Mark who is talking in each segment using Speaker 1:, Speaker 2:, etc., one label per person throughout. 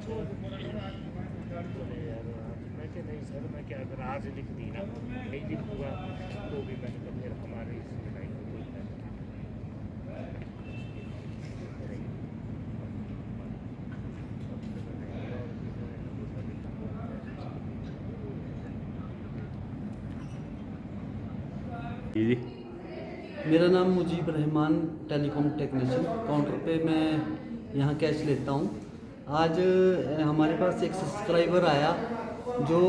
Speaker 1: बोले यार मैं क्या नहीं सर, मैं क्या अगर आज लिख दी ना नहीं लिखूँगा तो भी मैंने कहा फिर हमारे इस लड़ाई में कोई फायदा
Speaker 2: जी।
Speaker 3: मेरा नाम Mujeeb Rahman, telecom technician. Counter पे मैं यहाँ कैश लेता हूँ। आज हमारे पास एक सब्सक्राइबर आया जो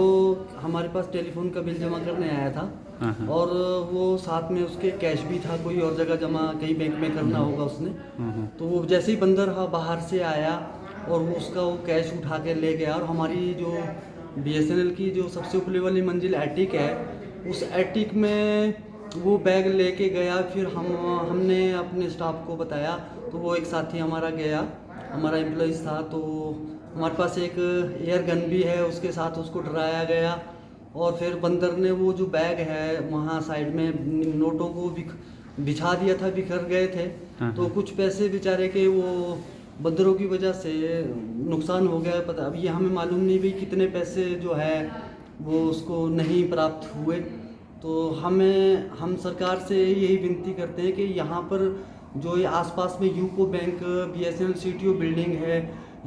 Speaker 3: हमारे पास टेलीफोन का बिल जमा करने आया था, और वो साथ में उसके कैश भी था, कोई और जगह जमा कहीं बैंक में करना होगा उसने। तो वो जैसे ही बंदर बाहर से आया और वो उसका वो कैश उठा के ले गया। और हमारी जो BSNL की जो सबसे ऊपरी वाली मंजिल एटिक है, उस एटिक में वो बैग लेके गया। फिर हमने अपने स्टाफ को बताया, तो वो एक साथी हमारा गया, हमारा एम्प्लॉइज़ था। तो हमारे पास एक एयर गन भी है, उसके साथ उसको डराया गया। और फिर बंदर ने वो जो बैग है वहाँ साइड में नोटों को बिछा दिया था, बिखर गए थे। तो कुछ पैसे बेचारे के वो बंदरों की वजह से नुकसान हो गया। पता अभी हमें मालूम नहीं भी कितने पैसे जो है वो उसको नहीं प्राप्त हुए। तो हम सरकार से यही विनती करते हैं कि यहाँ पर जो ये आसपास में UCO bank, BSNL CTO building है,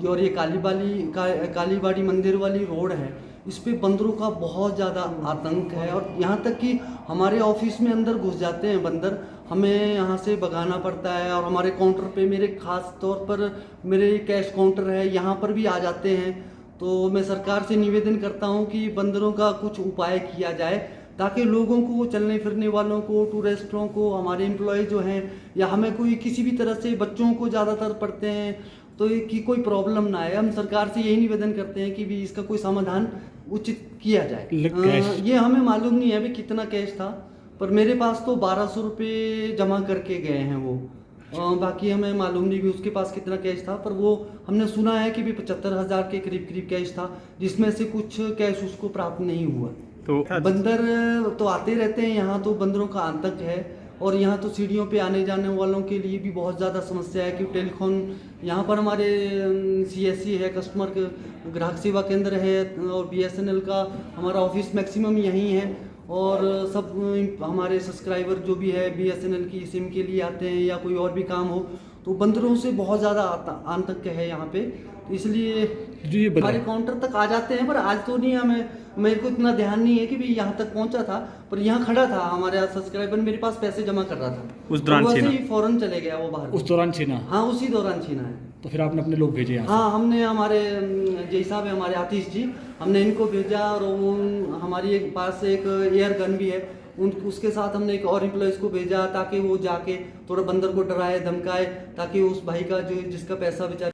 Speaker 3: और ये कालीबाड़ी मंदिर वाली रोड है, इस पे बंदरों का बहुत ज़्यादा आतंक है। और यहाँ तक कि हमारे ऑफिस में अंदर घुस जाते हैं बंदर, हमें यहाँ से भगाना पड़ता है। और हमारे काउंटर पे, मेरे खास तौर पर मेरे कैश काउंटर है, यहाँ पर भी आ जाते हैं। तो मैं सरकार से निवेदन करता हूँ कि बंदरों का कुछ उपाय किया जाए, ताकि लोगों को, चलने फिरने वालों को, टूरिस्टों को, हमारे एम्प्लॉय जो हैं, या हमें कोई किसी भी तरह से, बच्चों को ज़्यादातर पढ़ते हैं, तो कि कोई प्रॉब्लम ना आए। हम सरकार से यही निवेदन करते हैं कि भी इसका कोई समाधान उचित किया जाए। ये हमें मालूम नहीं है अभी कितना कैश था, पर मेरे पास तो 1200 रुपये जमा करके गए हैं वो। बाकी हमें मालूम नहीं भी उसके पास कितना कैश था, पर वो हमने सुना है कि भी 75,000 के करीब कैश था, जिसमें से कुछ कैश उसको प्राप्त नहीं हुआ।
Speaker 2: तो
Speaker 3: बंदर तो आते रहते हैं यहाँ, तो बंदरों का आतंक है। और यहाँ तो सीढ़ियों पे आने जाने वालों के लिए भी बहुत ज़्यादा समस्या है कि टेलीफोन, यहाँ पर हमारे CSC है, कस्टमर ग्राहक सेवा केंद्र है, और BSNL का हमारा ऑफिस मैक्सिमम यहीं है। और सब हमारे सब्सक्राइबर जो भी है BSNL की सिम के लिए आते हैं, या कोई और भी काम हो, तो बंदरों से बहुत ज़्यादा आतंक है यहाँ पे। तो इसलिए हमारे काउंटर तक आ जाते हैं, पर आज तो नहीं, मेरे को इतना ध्यान नहीं है कि भी यहाँ तक पहुँचा था। पर यहाँ खड़ा था हमारे सब्सक्राइबर, मेरे पास पैसे जमा कर रहा था,
Speaker 2: उस दौरान
Speaker 3: तो
Speaker 2: छीना,
Speaker 3: ही फौरन चले गया वो बाहर।
Speaker 4: उस दौरान छीना?
Speaker 3: हाँ, उसी दौरान छीना है।
Speaker 4: तो फिर आपने अपने लोग भेजे यहाँ से?
Speaker 3: हाँ, हमने हमारे जय साहब है, हमारे आतिश जी, हमने इनको भेजा। और हमारी एक पास एक एयर गन भी है, उसके साथ हमने एक और एम्प्लॉइज को भेजा, ताकि वो जाके थोड़ा बंदर को डराए धमकाए, ताकि उस भाई का जो जिसका पैसा बेचारे